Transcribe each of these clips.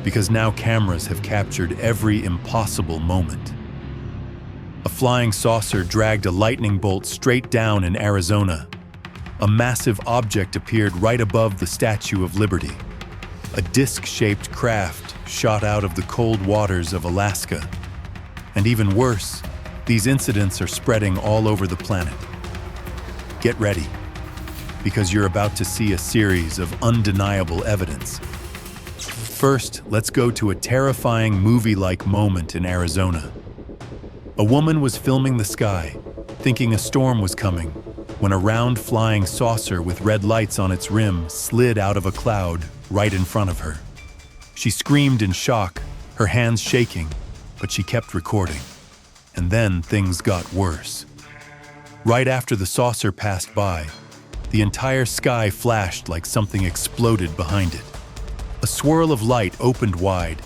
because now cameras have captured every impossible moment. A flying saucer dragged a lightning bolt straight down in Arizona. A massive object appeared right above the Statue of Liberty. A disc-shaped craft shot out of the cold waters of Alaska. And even worse, these incidents are spreading all over the planet. Get ready, because you're about to see a series of undeniable evidence. First, let's go to a terrifying movie-like moment in Arizona. A woman was filming the sky, thinking a storm was coming, when a round flying saucer with red lights on its rim slid out of a cloud right in front of her. She screamed in shock, her hands shaking, but she kept recording. And then things got worse. Right after the saucer passed by, the entire sky flashed like something exploded behind it. A swirl of light opened wide,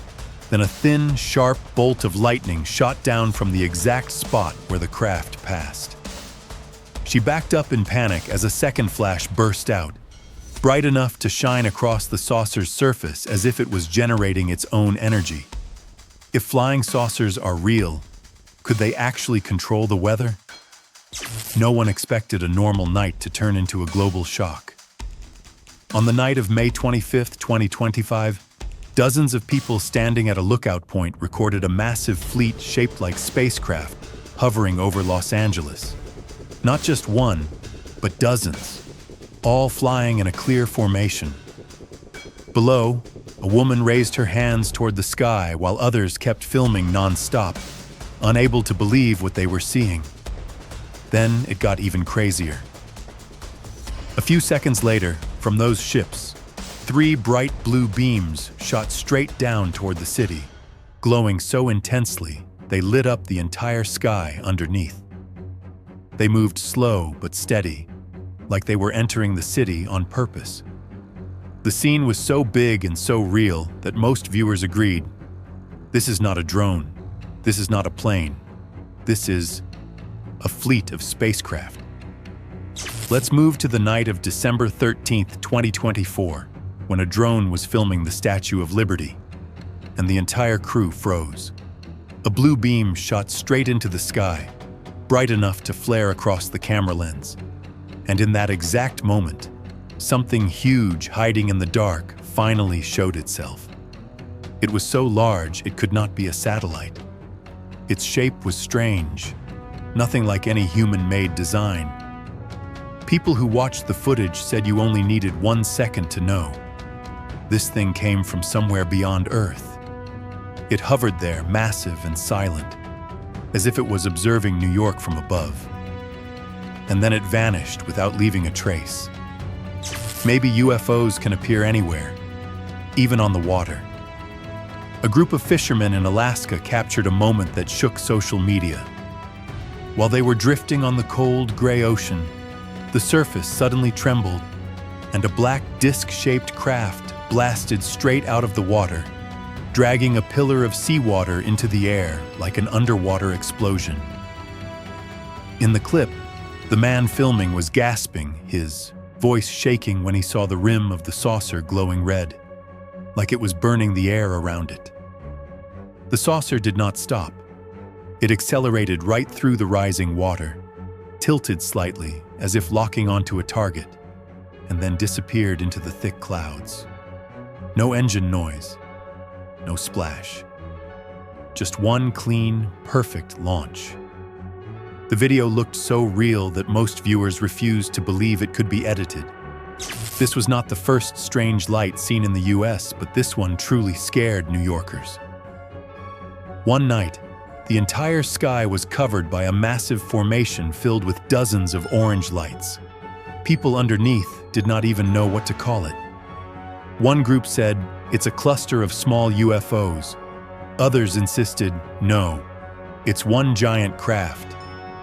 then a thin, sharp bolt of lightning shot down from the exact spot where the craft passed. She backed up in panic as a second flash burst out, bright enough to shine across the saucer's surface as if it was generating its own energy. If flying saucers are real, could they actually control the weather? No one expected a normal night to turn into a global shock. On the night of May 25, 2025, dozens of people standing at a lookout point recorded a massive fleet shaped like spacecraft hovering over Los Angeles. Not just one, but dozens, all flying in a clear formation. Below, a woman raised her hands toward the sky while others kept filming non-stop, unable to believe what they were seeing. Then it got even crazier. A few seconds later, from those ships, 3 bright blue beams shot straight down toward the city, glowing so intensely they lit up the entire sky underneath. They moved slow but steady, like they were entering the city on purpose. The scene was so big and so real that most viewers agreed, this is not a drone, this is not a plane, this is a fleet of spacecraft. Let's move to the night of December 13th, 2024, when a drone was filming the Statue of Liberty, and the entire crew froze. A blue beam shot straight into the sky, bright enough to flare across the camera lens. And in that exact moment, something huge hiding in the dark finally showed itself. It was so large it could not be a satellite. Its shape was strange, nothing like any human-made design. People who watched the footage said you only needed 1 second to know. This thing came from somewhere beyond Earth. It hovered there, massive and silent, as if it was observing New York from above. And then it vanished without leaving a trace. Maybe UFOs can appear anywhere, even on the water. A group of fishermen in Alaska captured a moment that shook social media. While they were drifting on the cold, gray ocean, the surface suddenly trembled, and a black disc-shaped craft blasted straight out of the water, dragging a pillar of seawater into the air like an underwater explosion. In the clip, the man filming was gasping, his voice shaking when he saw the rim of the saucer glowing red, like it was burning the air around it. The saucer did not stop. It accelerated right through the rising water, tilted slightly as if locking onto a target, and then disappeared into the thick clouds. No engine noise, no splash. Just one clean, perfect launch. The video looked so real that most viewers refused to believe it could be edited. This was not the first strange light seen in the US, but this one truly scared New Yorkers. One night, the entire sky was covered by a massive formation filled with dozens of orange lights. People underneath did not even know what to call it. One group said, it's a cluster of small UFOs. Others insisted, no, it's one giant craft,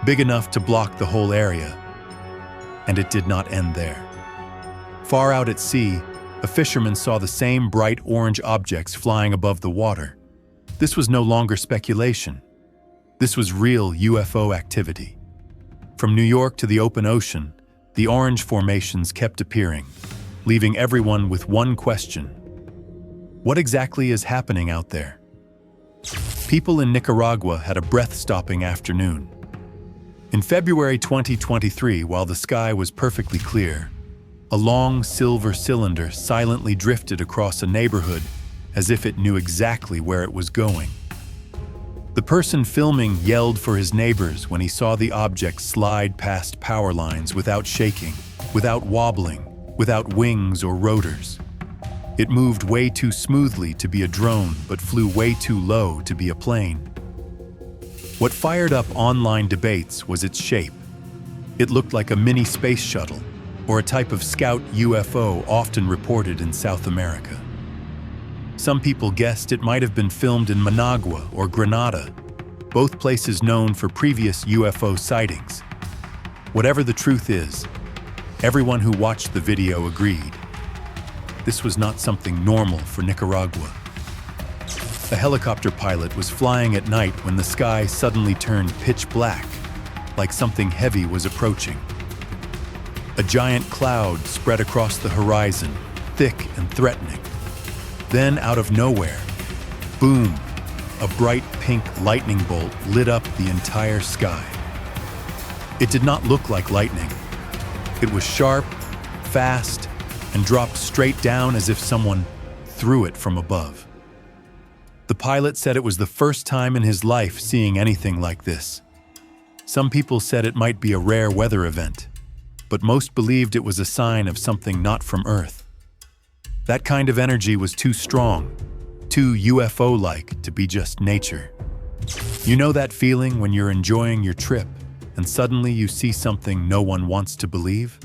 big enough to block the whole area. And it did not end there. Far out at sea, a fisherman saw the same bright orange objects flying above the water. This was no longer speculation. This was real UFO activity. From New York to the open ocean, the orange formations kept appearing, leaving everyone with one question. What exactly is happening out there? People in Nicaragua had a breath-stopping afternoon. In February 2023, while the sky was perfectly clear, a long silver cylinder silently drifted across a neighborhood as if it knew exactly where it was going. The person filming yelled for his neighbors when he saw the object slide past power lines without shaking, without wobbling, without wings or rotors. It moved way too smoothly to be a drone, but flew way too low to be a plane. What fired up online debates was its shape. It looked like a mini space shuttle, or a type of scout UFO often reported in South America. Some people guessed it might have been filmed in Managua or Grenada, both places known for previous UFO sightings. Whatever the truth is, everyone who watched the video agreed. This was not something normal for Nicaragua. A helicopter pilot was flying at night when the sky suddenly turned pitch black, like something heavy was approaching. A giant cloud spread across the horizon, thick and threatening. Then, out of nowhere, boom, a bright pink lightning bolt lit up the entire sky. It did not look like lightning. It was sharp, fast, and dropped straight down as if someone threw it from above. The pilot said it was the first time in his life seeing anything like this. Some people said it might be a rare weather event, but most believed it was a sign of something not from Earth. That kind of energy was too strong, too UFO-like to be just nature. You know that feeling when you're enjoying your trip and suddenly you see something no one wants to believe?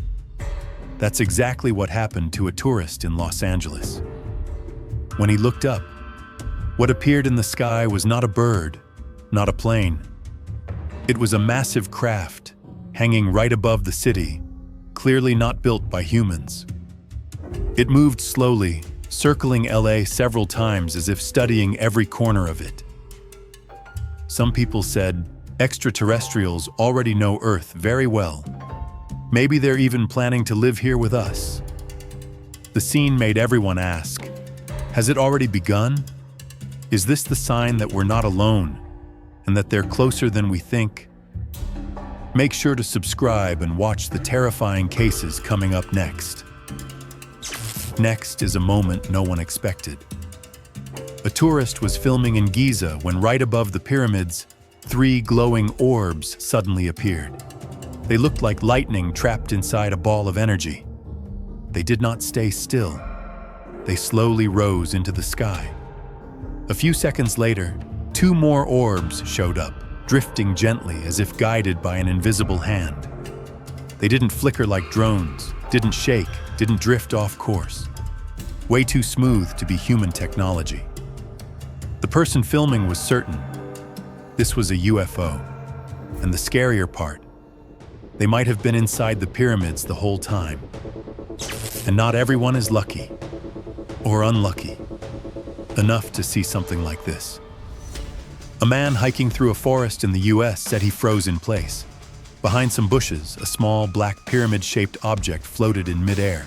That's exactly what happened to a tourist in Los Angeles. When he looked up, what appeared in the sky was not a bird, not a plane. It was a massive craft hanging right above the city, clearly not built by humans. It moved slowly, circling LA several times as if studying every corner of it. Some people said extraterrestrials already know Earth very well. Maybe they're even planning to live here with us. The scene made everyone ask, has it already begun? Is this the sign that we're not alone and that they're closer than we think? Make sure to subscribe and watch the terrifying cases coming up next. Next is a moment no one expected. A tourist was filming in Giza when right above the pyramids, 3 glowing orbs suddenly appeared. They looked like lightning trapped inside a ball of energy. They did not stay still. They slowly rose into the sky. A few seconds later, 2 more orbs showed up, drifting gently as if guided by an invisible hand. They didn't flicker like drones, didn't shake, didn't drift off course. Way too smooth to be human technology. The person filming was certain this was a UFO. And the scarier part, they might have been inside the pyramids the whole time. And not everyone is lucky, or unlucky, enough to see something like this. A man hiking through a forest in the US said he froze in place. Behind some bushes, a small black pyramid-shaped object floated in midair.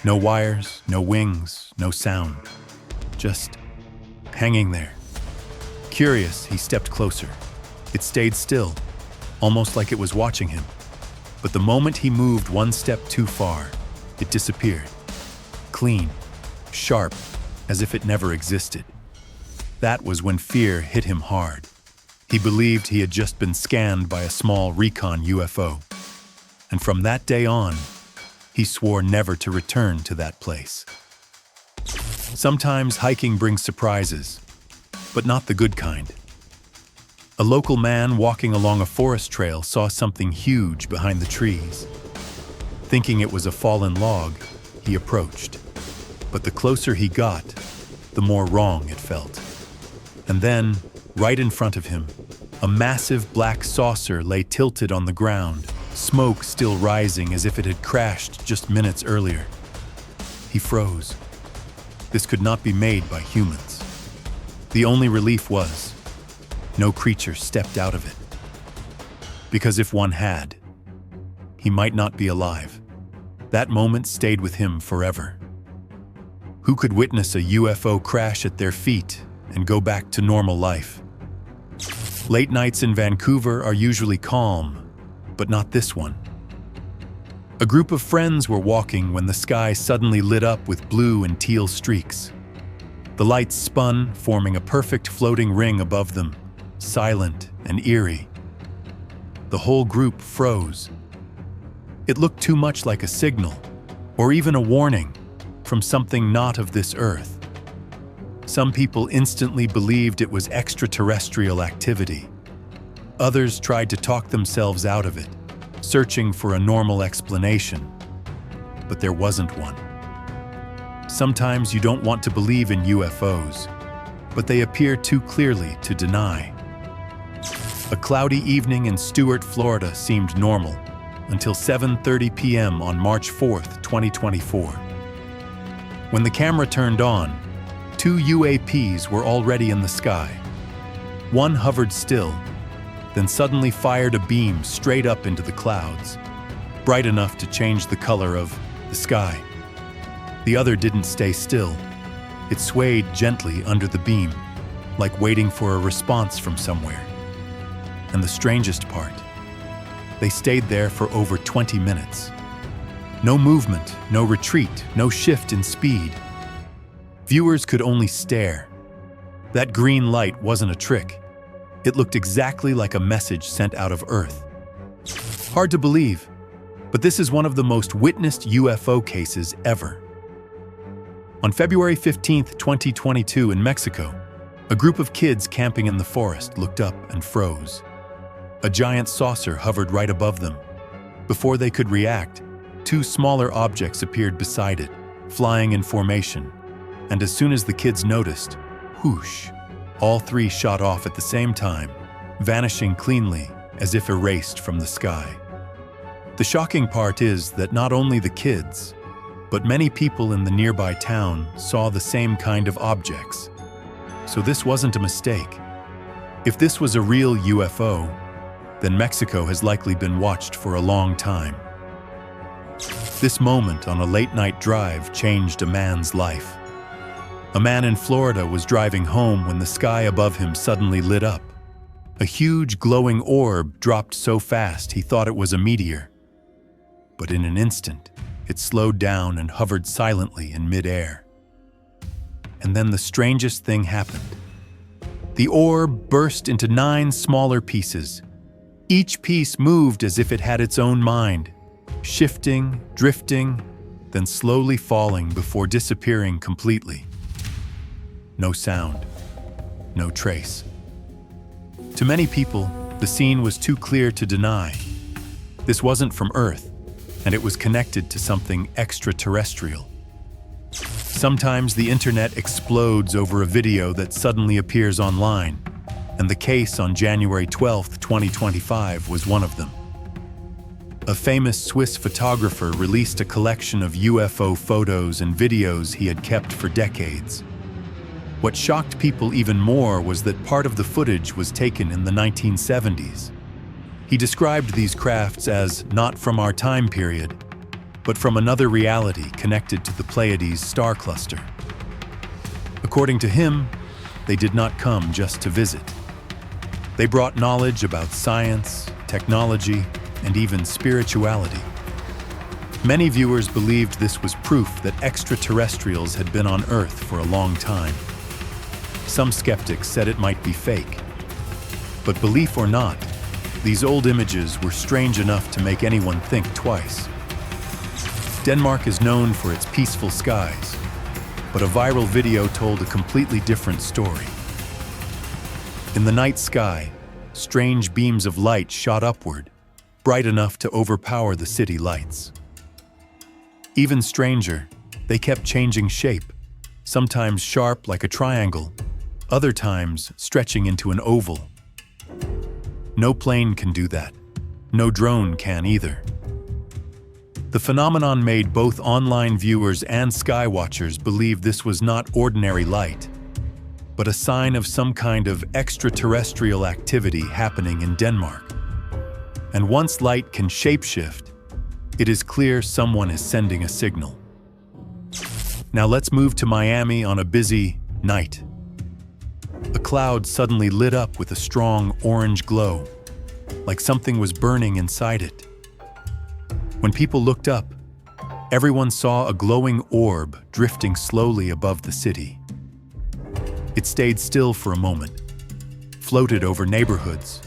No wires, no wings, no sound. Just hanging there. Curious, he stepped closer. It stayed still, almost like it was watching him. But the moment he moved one step too far, it disappeared. Clean, sharp, as if it never existed. That was when fear hit him hard. He believed he had just been scanned by a small recon UFO. And from that day on, he swore never to return to that place. Sometimes hiking brings surprises, but not the good kind. A local man walking along a forest trail saw something huge behind the trees. Thinking it was a fallen log, he approached. But the closer he got, the more wrong it felt. And then, right in front of him, a massive black saucer lay tilted on the ground, smoke still rising as if it had crashed just minutes earlier. He froze. This could not be made by humans. The only relief was, no creature stepped out of it. Because if one had, he might not be alive. That moment stayed with him forever. Who could witness a UFO crash at their feet and go back to normal life? Late nights in Vancouver are usually calm, but not this one. A group of friends were walking when the sky suddenly lit up with blue and teal streaks. The lights spun, forming a perfect floating ring above them, silent and eerie. The whole group froze. It looked too much like a signal, or even a warning, from something not of this earth. Some people instantly believed it was extraterrestrial activity. Others tried to talk themselves out of it, searching for a normal explanation. But there wasn't one. Sometimes you don't want to believe in UFOs, but they appear too clearly to deny. A cloudy evening in Stuart, Florida seemed normal until 7:30 p.m. on March 4th, 2024. When the camera turned on, 2 UAPs were already in the sky. One hovered still, then suddenly fired a beam straight up into the clouds, bright enough to change the color of the sky. The other didn't stay still. It swayed gently under the beam, like waiting for a response from somewhere. And the strangest part, they stayed there for over 20 minutes. No movement, no retreat, no shift in speed. Viewers could only stare. That green light wasn't a trick. It looked exactly like a message sent out of Earth. Hard to believe, but this is one of the most witnessed UFO cases ever. On February 15, 2022 in Mexico, a group of kids camping in the forest looked up and froze. A giant saucer hovered right above them. Before they could react, 2 smaller objects appeared beside it, flying in formation. And as soon as the kids noticed, whoosh, all 3 shot off at the same time, vanishing cleanly as if erased from the sky. The shocking part is that not only the kids, but many people in the nearby town saw the same kind of objects. So this wasn't a mistake. If this was a real UFO, then Mexico has likely been watched for a long time. This moment on a late-night drive changed a man's life. A man in Florida was driving home when the sky above him suddenly lit up. A huge glowing orb dropped so fast he thought it was a meteor. But in an instant, it slowed down and hovered silently in mid-air. And then the strangest thing happened. The orb burst into 9 smaller pieces. Each piece moved as if it had its own mind, shifting, drifting, then slowly falling before disappearing completely. No sound, no trace. To many people, the scene was too clear to deny. This wasn't from Earth, and it was connected to something extraterrestrial. Sometimes the internet explodes over a video that suddenly appears online, and the case on January 12, 2025 was one of them. A famous Swiss photographer released a collection of UFO photos and videos he had kept for decades. What shocked people even more was that part of the footage was taken in the 1970s. He described these crafts as not from our time period, but from another reality connected to the Pleiades star cluster. According to him, they did not come just to visit. They brought knowledge about science, technology, and even spirituality. Many viewers believed this was proof that extraterrestrials had been on Earth for a long time. Some skeptics said it might be fake. But belief or not, these old images were strange enough to make anyone think twice. Denmark is known for its peaceful skies, but a viral video told a completely different story. In the night sky, strange beams of light shot upward, bright enough to overpower the city lights. Even stranger, they kept changing shape, sometimes sharp like a triangle, other times stretching into an oval. No plane can do that. No drone can either. The phenomenon made both online viewers and skywatchers believe this was not ordinary light, but a sign of some kind of extraterrestrial activity happening in Denmark. And once light can shapeshift, it is clear someone is sending a signal. Now let's move to Miami on a busy night. A cloud suddenly lit up with a strong orange glow, like something was burning inside it. When people looked up, everyone saw a glowing orb drifting slowly above the city. It stayed still for a moment, floated over neighborhoods,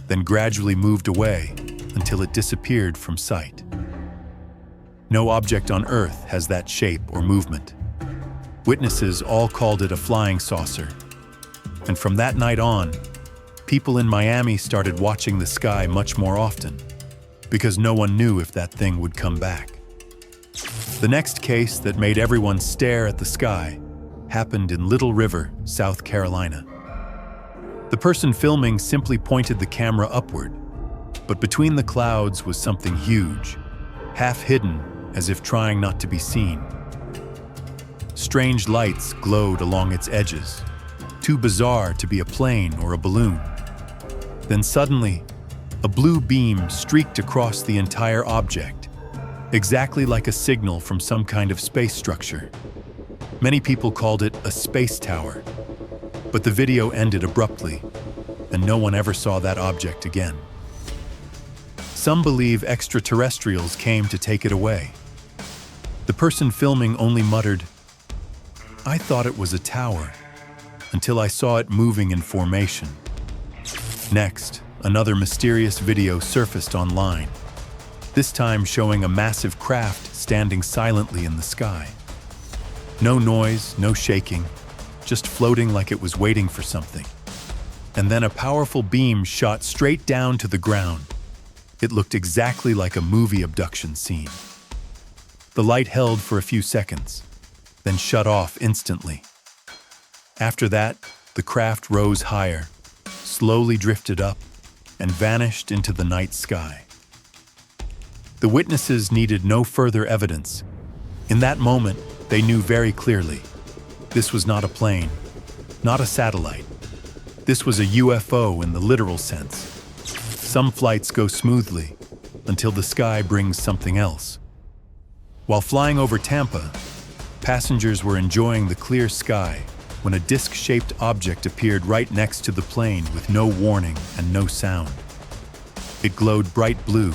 then gradually moved away until it disappeared from sight. No object on Earth has that shape or movement. Witnesses all called it a flying saucer. And from that night on, people in Miami started watching the sky much more often, because no one knew if that thing would come back. The next case that made everyone stare at the sky happened in Little River, South Carolina. The person filming simply pointed the camera upward, but between the clouds was something huge, half hidden as if trying not to be seen. Strange lights glowed along its edges, too bizarre to be a plane or a balloon. Then suddenly, a blue beam streaked across the entire object, exactly like a signal from some kind of space structure. Many people called it a space tower, but the video ended abruptly, and no one ever saw that object again. Some believe extraterrestrials came to take it away. The person filming only muttered, "I thought it was a tower, until I saw it moving in formation." Next, another mysterious video surfaced online, this time showing a massive craft standing silently in the sky. No noise, no shaking, just floating like it was waiting for something. And then a powerful beam shot straight down to the ground. It looked exactly like a movie abduction scene. The light held for a few seconds, then shut off instantly. After that, the craft rose higher, slowly drifted up, and vanished into the night sky. The witnesses needed no further evidence. In that moment, they knew very clearly, this was not a plane, not a satellite. This was a UFO in the literal sense. Some flights go smoothly until the sky brings something else. While flying over Tampa, passengers were enjoying the clear sky when a disc-shaped object appeared right next to the plane with no warning and no sound. It glowed bright blue,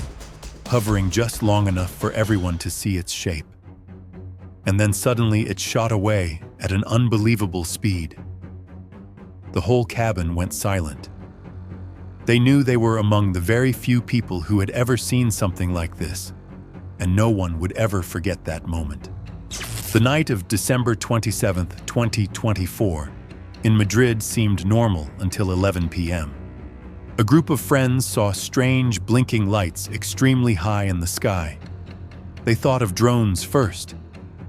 hovering just long enough for everyone to see its shape. And then suddenly it shot away at an unbelievable speed. The whole cabin went silent. They knew they were among the very few people who had ever seen something like this, and no one would ever forget that moment. The night of December 27, 2024, in Madrid seemed normal until 11 p.m. A group of friends saw strange blinking lights extremely high in the sky. They thought of drones first,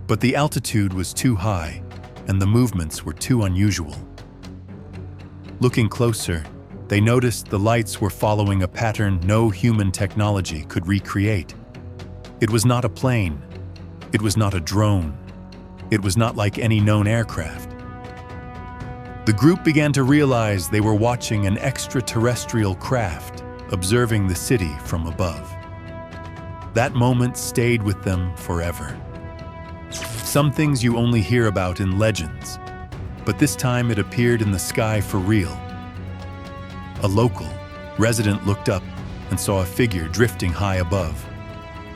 but the altitude was too high and the movements were too unusual. Looking closer, they noticed the lights were following a pattern no human technology could recreate. It was not a plane. It was not a drone. It was not like any known aircraft. The group began to realize they were watching an extraterrestrial craft observing the city from above. That moment stayed with them forever. Some things you only hear about in legends, but this time it appeared in the sky for real. A local resident looked up and saw a figure drifting high above,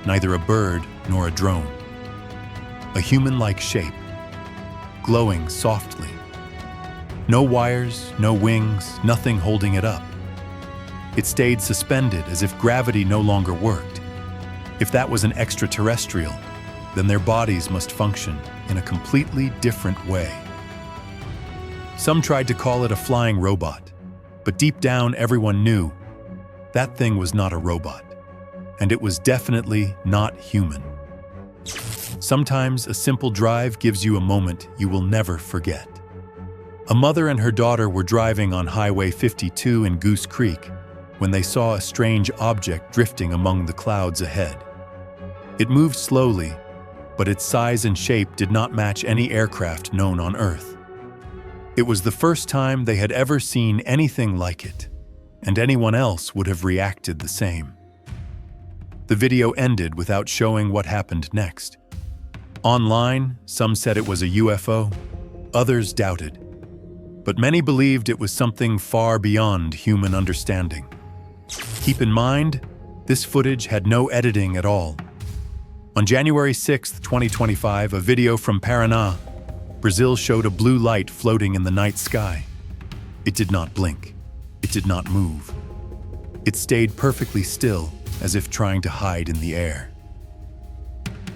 neither a bird nor a drone. A human-like shape, glowing softly. No wires, no wings, nothing holding it up. It stayed suspended as if gravity no longer worked. If that was an extraterrestrial, then their bodies must function in a completely different way. Some tried to call it a flying robot, but deep down everyone knew that thing was not a robot, and it was definitely not human. Sometimes a simple drive gives you a moment you will never forget. A mother and her daughter were driving on Highway 52 in Goose Creek when they saw a strange object drifting among the clouds ahead. It moved slowly, but its size and shape did not match any aircraft known on Earth. It was the first time they had ever seen anything like it, and anyone else would have reacted the same. The video ended without showing what happened next. Online, some said it was a UFO, others doubted. But many believed it was something far beyond human understanding. Keep in mind, this footage had no editing at all. On January 6, 2025, a video from Parana, Brazil showed a blue light floating in the night sky. It did not blink. It did not move. It stayed perfectly still, as if trying to hide in the air.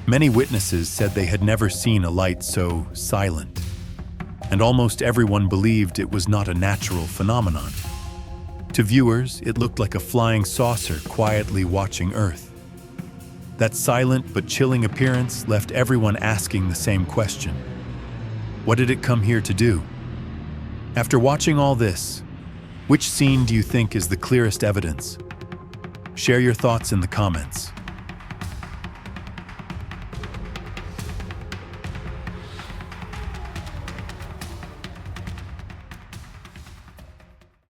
Many witnesses said they had never seen a light so silent, and almost everyone believed it was not a natural phenomenon. To viewers, it looked like a flying saucer quietly watching Earth. That silent but chilling appearance left everyone asking the same question. What did it come here to do? After watching all this, which scene do you think is the clearest evidence? Share your thoughts in the comments.